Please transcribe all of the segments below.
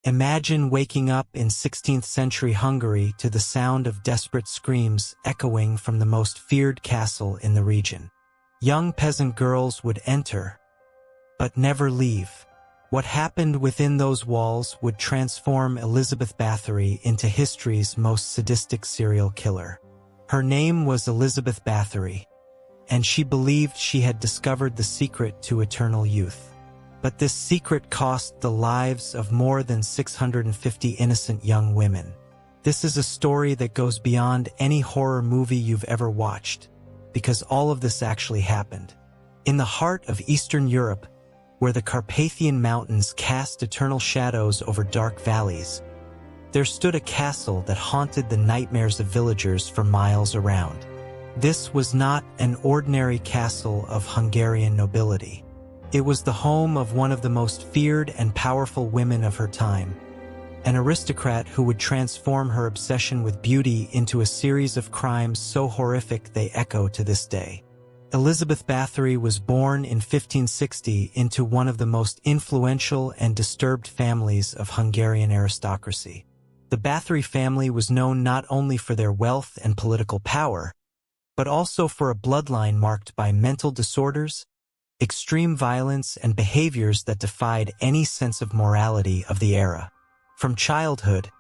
Imagine waking up in 16th century Hungary to the sound of desperate screams echoing from the most feared castle in the region. Young peasant girls would enter, but never leave. What happened within those walls would transform Elizabeth Bathory into history's most sadistic serial killer. Her name was Elizabeth Bathory, and she believed she had discovered the secret to eternal youth. But this secret cost the lives of more than 650 innocent young women. This is a story that goes beyond any horror movie you've ever watched, because all of this actually happened. In the heart of Eastern Europe, where the Carpathian Mountains cast eternal shadows over dark valleys, there stood a castle that haunted the nightmares of villagers for miles around. This was not an ordinary castle of Hungarian nobility. It was the home of one of the most feared and powerful women of her time, an aristocrat who would transform her obsession with beauty into a series of crimes so horrific they echo to this day. Elizabeth Bathory was born in 1560 into one of the most influential and disturbed families of Hungarian aristocracy. The Bathory family was known not only for their wealth and political power, but also for a bloodline marked by mental disorders, extreme violence, and behaviors that defied any sense of morality of the era. From childhood,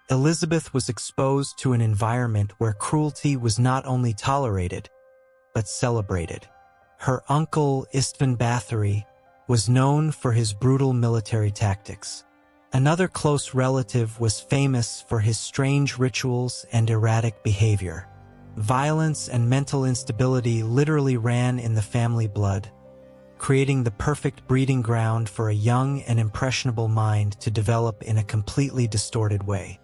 Elizabeth was exposed to an environment where cruelty was not only tolerated, but celebrated. Her uncle, Istvan Bathory, was known for his brutal military tactics. Another close relative was famous for his strange rituals and erratic behavior. Violence and mental instability literally ran in the family blood, creating the perfect breeding ground for a young and impressionable mind to develop in a completely distorted way.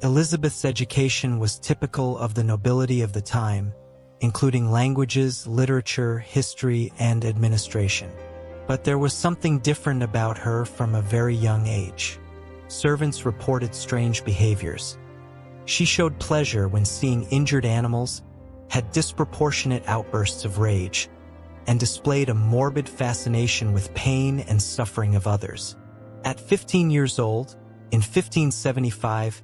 Elizabeth's education was typical of the nobility of the time, including languages, literature, history, and administration. But there was something different about her from a very young age. Servants reported strange behaviors. She showed pleasure when seeing injured animals, had disproportionate outbursts of rage, and displayed a morbid fascination with pain and suffering of others. At 15 years old, in 1575,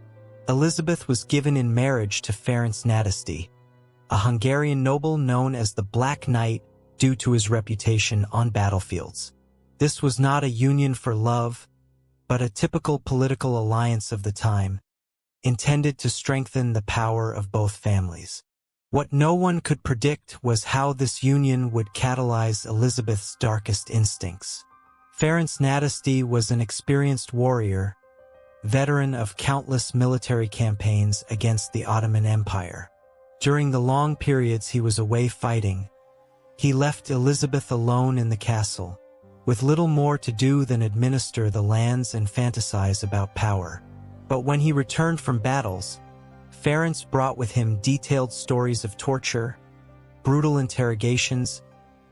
Elizabeth was given in marriage to Ferenc Sadistic, a Hungarian noble known as the Black Knight due to his reputation on battlefields. This was not a union for love, but a typical political alliance of the time, intended to strengthen the power of both families. What no one could predict was how this union would catalyze Elizabeth's darkest instincts. Ferenc Sadistic was an experienced warrior, veteran of countless military campaigns against the Ottoman Empire. During the long periods he was away fighting, he left Elizabeth alone in the castle, with little more to do than administer the lands and fantasize about power. But when he returned from battles, Ferenc brought with him detailed stories of torture, brutal interrogations,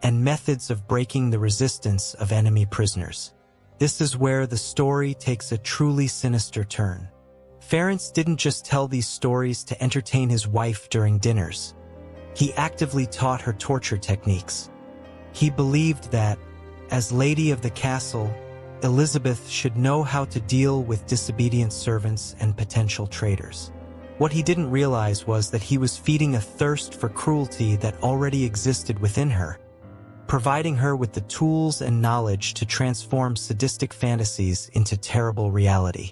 and methods of breaking the resistance of enemy prisoners. This is where the story takes a truly sinister turn. Ferenc didn't just tell these stories to entertain his wife during dinners. He actively taught her torture techniques. He believed that, as lady of the castle, Elizabeth should know how to deal with disobedient servants and potential traitors. What he didn't realize was that he was feeding a thirst for cruelty that already existed within her, providing her with the tools and knowledge to transform sadistic fantasies into terrible reality.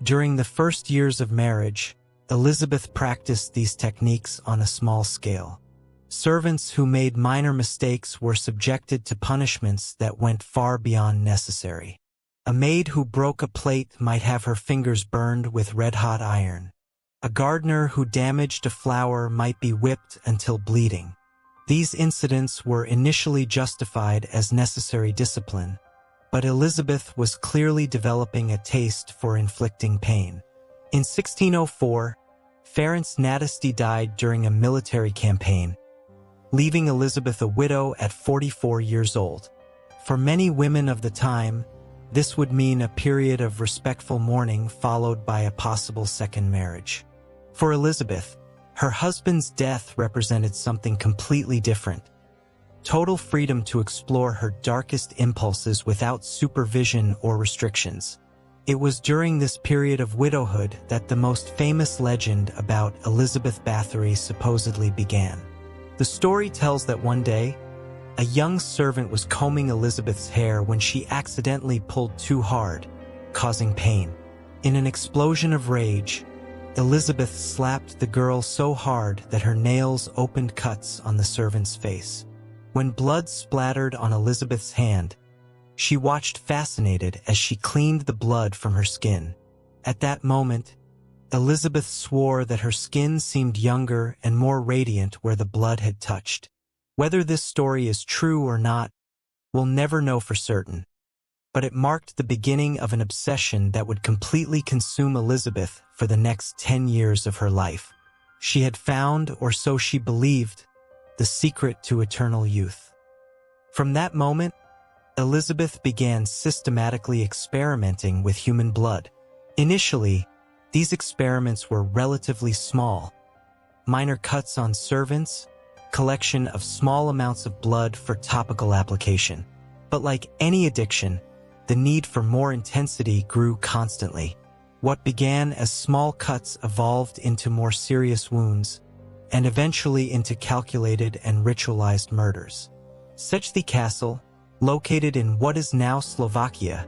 During the first years of marriage, Elizabeth practiced these techniques on a small scale. Servants who made minor mistakes were subjected to punishments that went far beyond necessary. A maid who broke a plate might have her fingers burned with red-hot iron. A gardener who damaged a flower might be whipped until bleeding. These incidents were initially justified as necessary discipline, but Elizabeth was clearly developing a taste for inflicting pain. In 1604, Ferenc Sadistic died during a military campaign, leaving Elizabeth a widow at 44 years old. For many women of the time, this would mean a period of respectful mourning followed by a possible second marriage. For Elizabeth, her husband's death represented something completely different. Total freedom to explore her darkest impulses without supervision or restrictions. It was during this period of widowhood that the most famous legend about Elizabeth Bathory supposedly began. The story tells that one day, a young servant was combing Elizabeth's hair when she accidentally pulled too hard, causing pain. In an explosion of rage, Elizabeth slapped the girl so hard that her nails opened cuts on the servant's face. When blood splattered on Elizabeth's hand, she watched fascinated as she cleaned the blood from her skin. At that moment, Elizabeth swore that her skin seemed younger and more radiant where the blood had touched. Whether this story is true or not, we'll never know for certain, but it marked the beginning of an obsession that would completely consume Elizabeth for the next 10 years of her life. She had found, or so she believed, the secret to eternal youth. From that moment, Elizabeth began systematically experimenting with human blood. Initially, these experiments were relatively small. Minor cuts on servants, collection of small amounts of blood for topical application. But like any addiction, the need for more intensity grew constantly. What began as small cuts evolved into more serious wounds, and eventually into calculated and ritualized murders. Sadistic Castle, located in what is now Slovakia,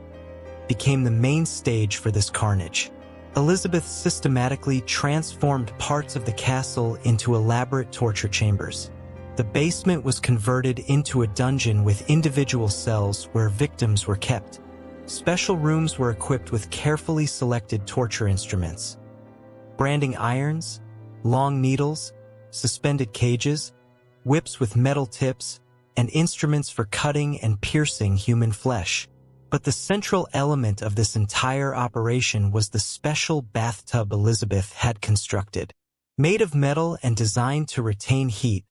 became the main stage for this carnage. Elizabeth systematically transformed parts of the castle into elaborate torture chambers. The basement was converted into a dungeon with individual cells where victims were kept. Special rooms were equipped with carefully selected torture instruments. Branding irons, long needles, suspended cages, whips with metal tips, and instruments for cutting and piercing human flesh. But the central element of this entire operation was the special bathtub Elizabeth had constructed. Made of metal and designed to retain heat,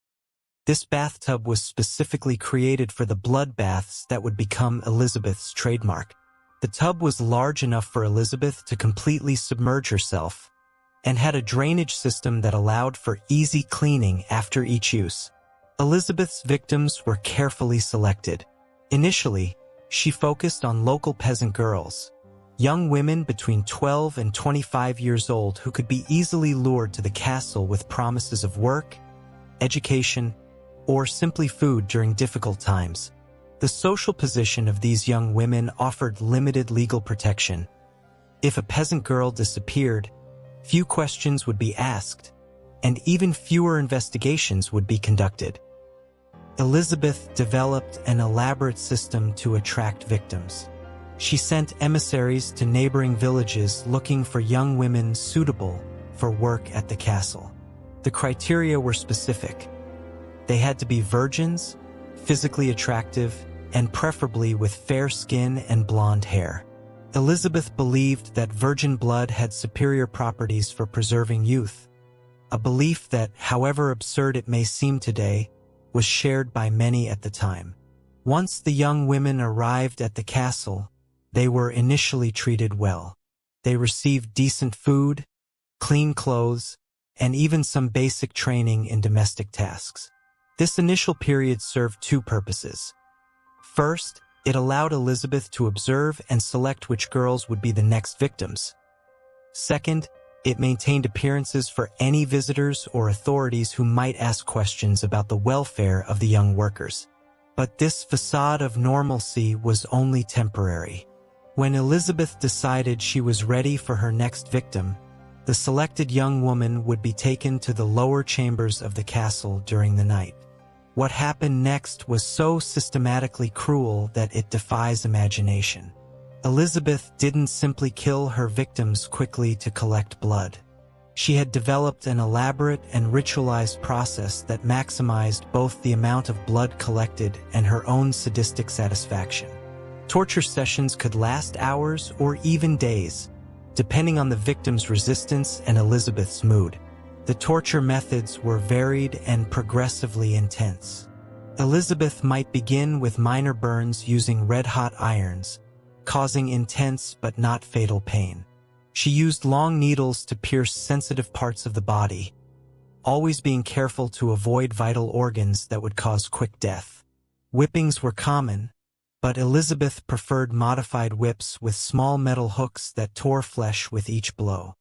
this bathtub was specifically created for the blood baths that would become Elizabeth's trademark. The tub was large enough for Elizabeth to completely submerge herself, and had a drainage system that allowed for easy cleaning after each use. Elizabeth's victims were carefully selected. Initially, she focused on local peasant girls, young women between 12 and 25 years old who could be easily lured to the castle with promises of work, education, or simply food during difficult times. The social position of these young women offered limited legal protection. If a peasant girl disappeared, few questions would be asked, and even fewer investigations would be conducted. Elizabeth developed an elaborate system to attract victims. She sent emissaries to neighboring villages looking for young women suitable for work at the castle. The criteria were specific. They had to be virgins, physically attractive, and preferably with fair skin and blonde hair. Elizabeth believed that virgin blood had superior properties for preserving youth, a belief that, however absurd it may seem today, was shared by many at the time. Once the young women arrived at the castle, they were initially treated well. They received decent food, clean clothes, and even some basic training in domestic tasks. This initial period served two purposes. First, it allowed Elizabeth to observe and select which girls would be the next victims. Second, it maintained appearances for any visitors or authorities who might ask questions about the welfare of the young workers. But this facade of normalcy was only temporary. When Elizabeth decided she was ready for her next victim, the selected young woman would be taken to the lower chambers of the castle during the night. What happened next was so systematically cruel that it defies imagination. Elizabeth didn't simply kill her victims quickly to collect blood. She had developed an elaborate and ritualized process that maximized both the amount of blood collected and her own sadistic satisfaction. Torture sessions could last hours or even days, depending on the victim's resistance and Elizabeth's mood. The torture methods were varied and progressively intense. Elizabeth might begin with minor burns using red-hot irons, causing intense but not fatal pain. She used long needles to pierce sensitive parts of the body, always being careful to avoid vital organs that would cause quick death. Whippings were common, but Elizabeth preferred modified whips with small metal hooks that tore flesh with each blow.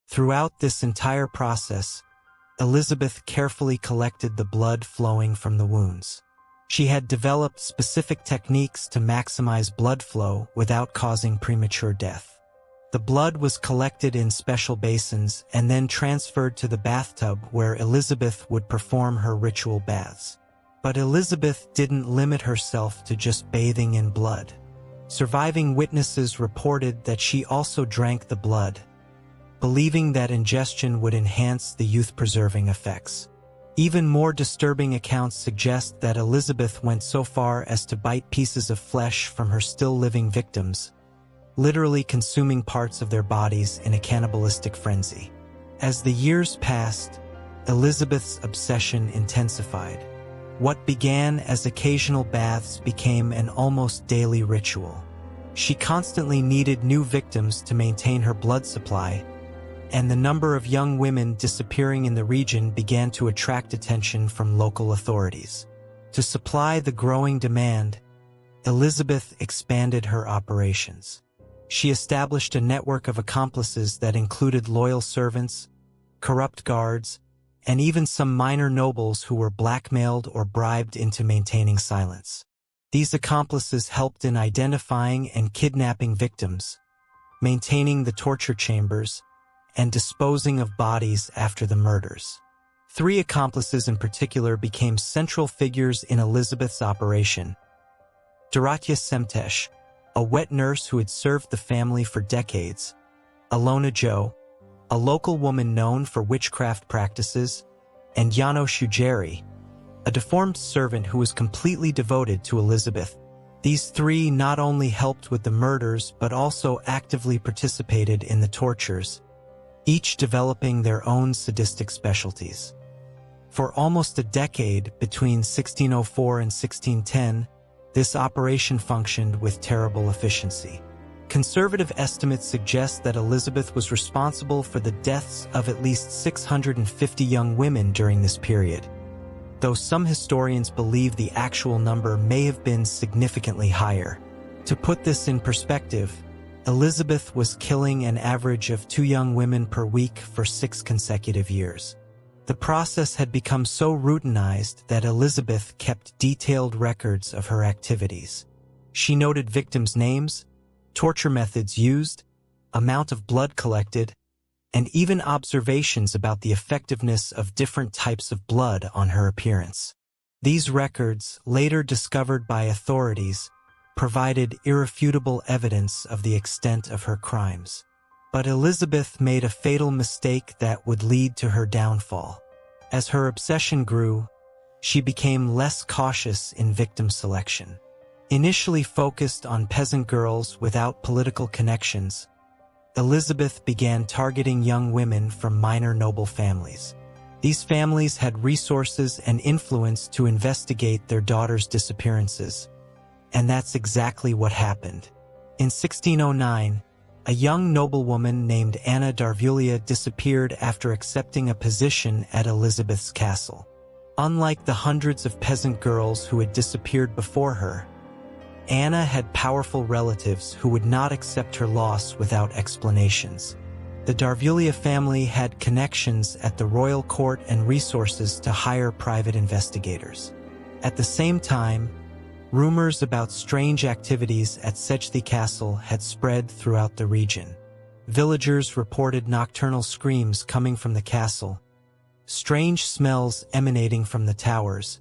Throughout this entire process, Elizabeth carefully collected the blood flowing from the wounds. She had developed specific techniques to maximize blood flow without causing premature death. The blood was collected in special basins and then transferred to the bathtub where Elizabeth would perform her ritual baths. But Elizabeth didn't limit herself to just bathing in blood. Surviving witnesses reported that she also drank the blood, believing that ingestion would enhance the youth-preserving effects. Even more disturbing accounts suggest that Elizabeth went so far as to bite pieces of flesh from her still-living victims, literally consuming parts of their bodies in a cannibalistic frenzy. As the years passed, Elizabeth's obsession intensified. What began as occasional baths became an almost daily ritual. She constantly needed new victims to maintain her blood supply, and the number of young women disappearing in the region began to attract attention from local authorities. To supply the growing demand, Elizabeth expanded her operations. She established a network of accomplices that included loyal servants, corrupt guards, and even some minor nobles who were blackmailed or bribed into maintaining silence. These accomplices helped in identifying and kidnapping victims, maintaining the torture chambers, and disposing of bodies after the murders. 3 accomplices in particular became central figures in Elizabeth's operation. Dorothea Semtesh, a wet nurse who had served the family for decades, Alona Jo, a local woman known for witchcraft practices, and Janos Ujeri, a deformed servant who was completely devoted to Elizabeth. These 3 not only helped with the murders but also actively participated in the tortures, each developing their own sadistic specialties. For almost a decade, between 1604 and 1610, this operation functioned with terrible efficiency. Conservative estimates suggest that Elizabeth was responsible for the deaths of at least 650 young women during this period, though some historians believe the actual number may have been significantly higher. To put this in perspective, Elizabeth was killing an average of 2 young women per week for 6 consecutive years. The process had become so routinized that Elizabeth kept detailed records of her activities. She noted victims' names, torture methods used, amount of blood collected, and even observations about the effectiveness of different types of blood on her appearance. These records, later discovered by authorities, provided irrefutable evidence of the extent of her crimes. But Elizabeth made a fatal mistake that would lead to her downfall. As her obsession grew, she became less cautious in victim selection. Initially focused on peasant girls without political connections, Elizabeth began targeting young women from minor noble families. These families had resources and influence to investigate their daughters' disappearances. And that's exactly what happened. In 1609, a young noblewoman named Anna Darvulia disappeared after accepting a position at Elizabeth's castle. Unlike the hundreds of peasant girls who had disappeared before her, Anna had powerful relatives who would not accept her loss without explanations. The Darvulia family had connections at the royal court and resources to hire private investigators. At the same time, rumors about strange activities at Sadistic Castle had spread throughout the region. Villagers reported nocturnal screams coming from the castle, strange smells emanating from the towers,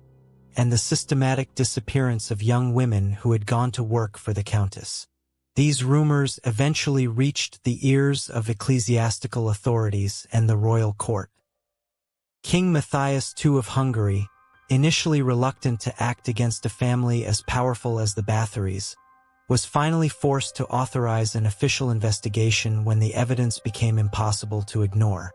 and the systematic disappearance of young women who had gone to work for the countess. These rumors eventually reached the ears of ecclesiastical authorities and the royal court. King Matthias II of Hungary, initially reluctant to act against a family as powerful as the Bathories, was finally forced to authorize an official investigation when the evidence became impossible to ignore.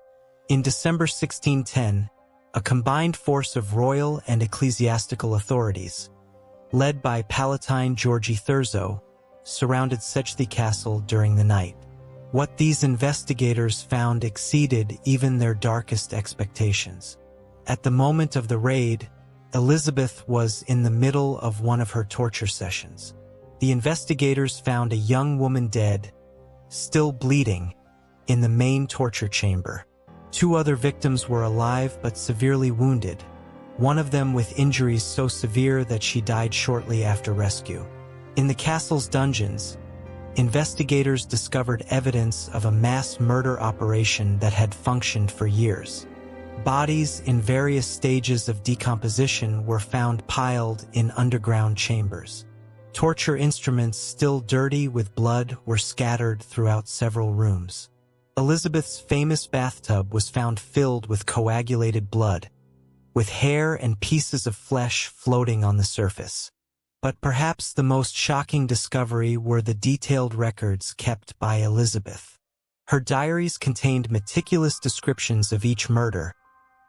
In December 1610, a combined force of royal and ecclesiastical authorities, led by Palatine Georgi Thurzo, surrounded Sadistic Castle during the night. What these investigators found exceeded even their darkest expectations. At the moment of the raid, Elizabeth was in the middle of one of her torture sessions. The investigators found a young woman dead, still bleeding, in the main torture chamber. 2 other victims were alive but severely wounded, one of them with injuries so severe that she died shortly after rescue. In the castle's dungeons, investigators discovered evidence of a mass murder operation that had functioned for years. Bodies in various stages of decomposition were found piled in underground chambers. Torture instruments still dirty with blood were scattered throughout several rooms. Elizabeth's famous bathtub was found filled with coagulated blood, with hair and pieces of flesh floating on the surface. But perhaps the most shocking discovery were the detailed records kept by Elizabeth. Her diaries contained meticulous descriptions of each murder,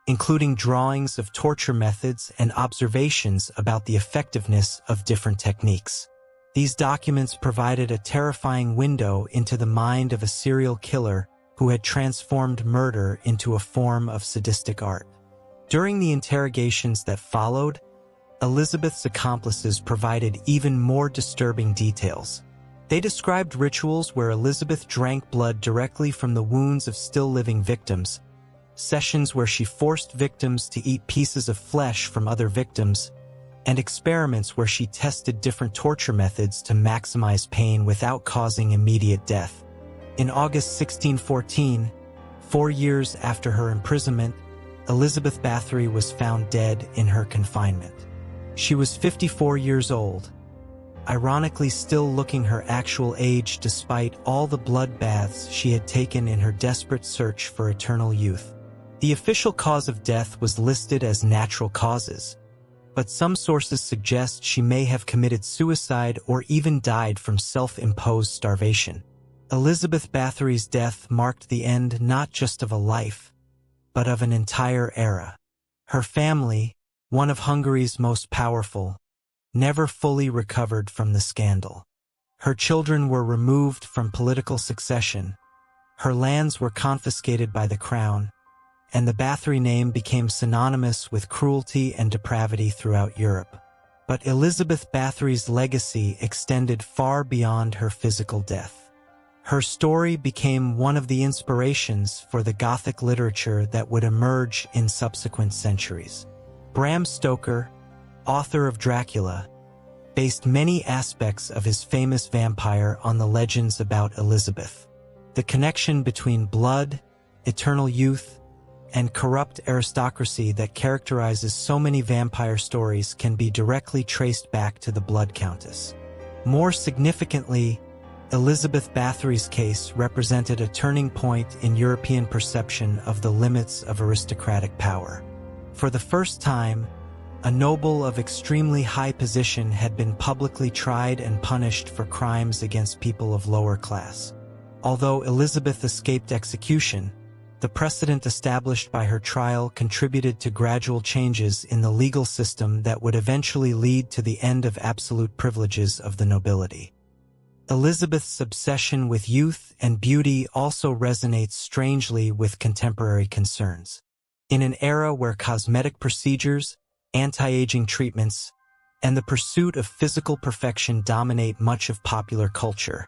including drawings of torture methods and observations about the effectiveness of different techniques. These documents provided a terrifying window into the mind of a serial killer who had transformed murder into a form of sadistic art. During the interrogations that followed, Elizabeth's accomplices provided even more disturbing details. They described rituals where Elizabeth drank blood directly from the wounds of still-living victims, sessions where she forced victims to eat pieces of flesh from other victims, and experiments where she tested different torture methods to maximize pain without causing immediate death. In August 1614, 4 years after her imprisonment, Elizabeth Bathory was found dead in her confinement. She was 54 years old, ironically still looking her actual age despite all the bloodbaths she had taken in her desperate search for eternal youth. The official cause of death was listed as natural causes, but some sources suggest she may have committed suicide or even died from self-imposed starvation. Elizabeth Bathory's death marked the end not just of a life, but of an entire era. Her family, one of Hungary's most powerful, never fully recovered from the scandal. Her children were removed from political succession, her lands were confiscated by the crown, and the Bathory name became synonymous with cruelty and depravity throughout Europe. But Elizabeth Bathory's legacy extended far beyond her physical death. Her story became one of the inspirations for the Gothic literature that would emerge in subsequent centuries. Bram Stoker, author of Dracula, based many aspects of his famous vampire on the legends about Elizabeth. The connection between blood, eternal youth, and corrupt aristocracy that characterizes so many vampire stories can be directly traced back to the Blood Countess. More significantly, Elizabeth Bathory's case represented a turning point in European perception of the limits of aristocratic power. For the first time, a noble of extremely high position had been publicly tried and punished for crimes against people of lower class. Although Elizabeth escaped execution, the precedent established by her trial contributed to gradual changes in the legal system that would eventually lead to the end of absolute privileges of the nobility. Elizabeth's obsession with youth and beauty also resonates strangely with contemporary concerns. In an era where cosmetic procedures, anti-aging treatments, and the pursuit of physical perfection dominate much of popular culture,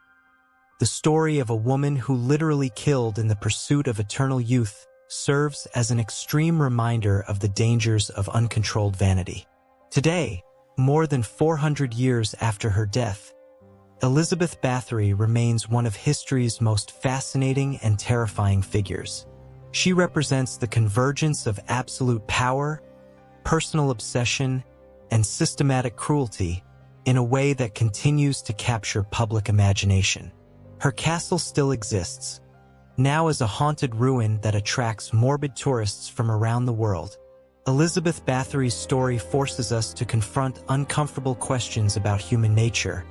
the story of a woman who literally killed in the pursuit of eternal youth serves as an extreme reminder of the dangers of uncontrolled vanity. Today, more than 400 years after her death, Elizabeth Bathory remains one of history's most fascinating and terrifying figures. She represents the convergence of absolute power, personal obsession, and systematic cruelty in a way that continues to capture public imagination. Her castle still exists, now as a haunted ruin that attracts morbid tourists from around the world. Elizabeth Bathory's story forces us to confront uncomfortable questions about human nature,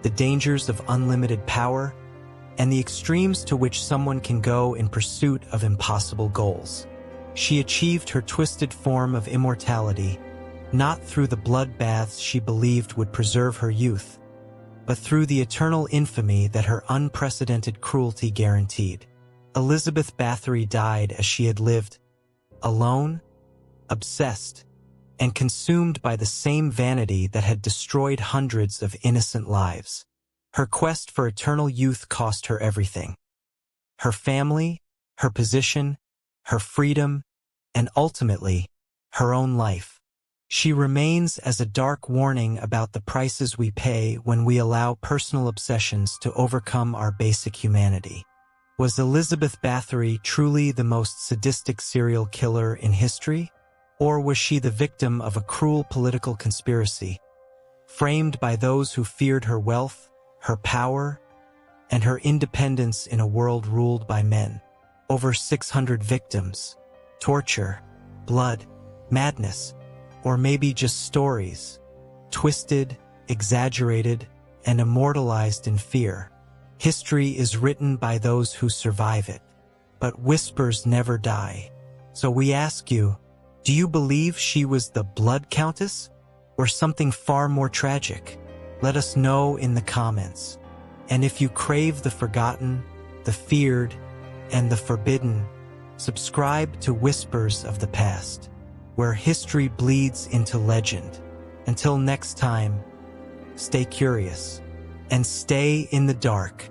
the dangers of unlimited power, and the extremes to which someone can go in pursuit of impossible goals. She achieved her twisted form of immortality, not through the bloodbaths she believed would preserve her youth, but through the eternal infamy that her unprecedented cruelty guaranteed. Elizabeth Bathory died as she had lived, alone, obsessed, and consumed by the same vanity that had destroyed hundreds of innocent lives. Her quest for eternal youth cost her everything. Her family, her position, her freedom, and ultimately, her own life. She remains as a dark warning about the prices we pay when we allow personal obsessions to overcome our basic humanity. Was Elizabeth Bathory truly the most sadistic serial killer in history? Or was she the victim of a cruel political conspiracy, framed by those who feared her wealth, her power, and her independence in a world ruled by men? Over 600 victims, torture, blood, madness, or maybe just stories, twisted, exaggerated, and immortalized in fear. History is written by those who survive it, but whispers never die. So we ask you, do you believe she was the Blood Countess, or something far more tragic? Let us know in the comments. And if you crave the forgotten, the feared, and the forbidden, subscribe to Whispers of the Past, where history bleeds into legend. Until next time, stay curious and stay in the dark.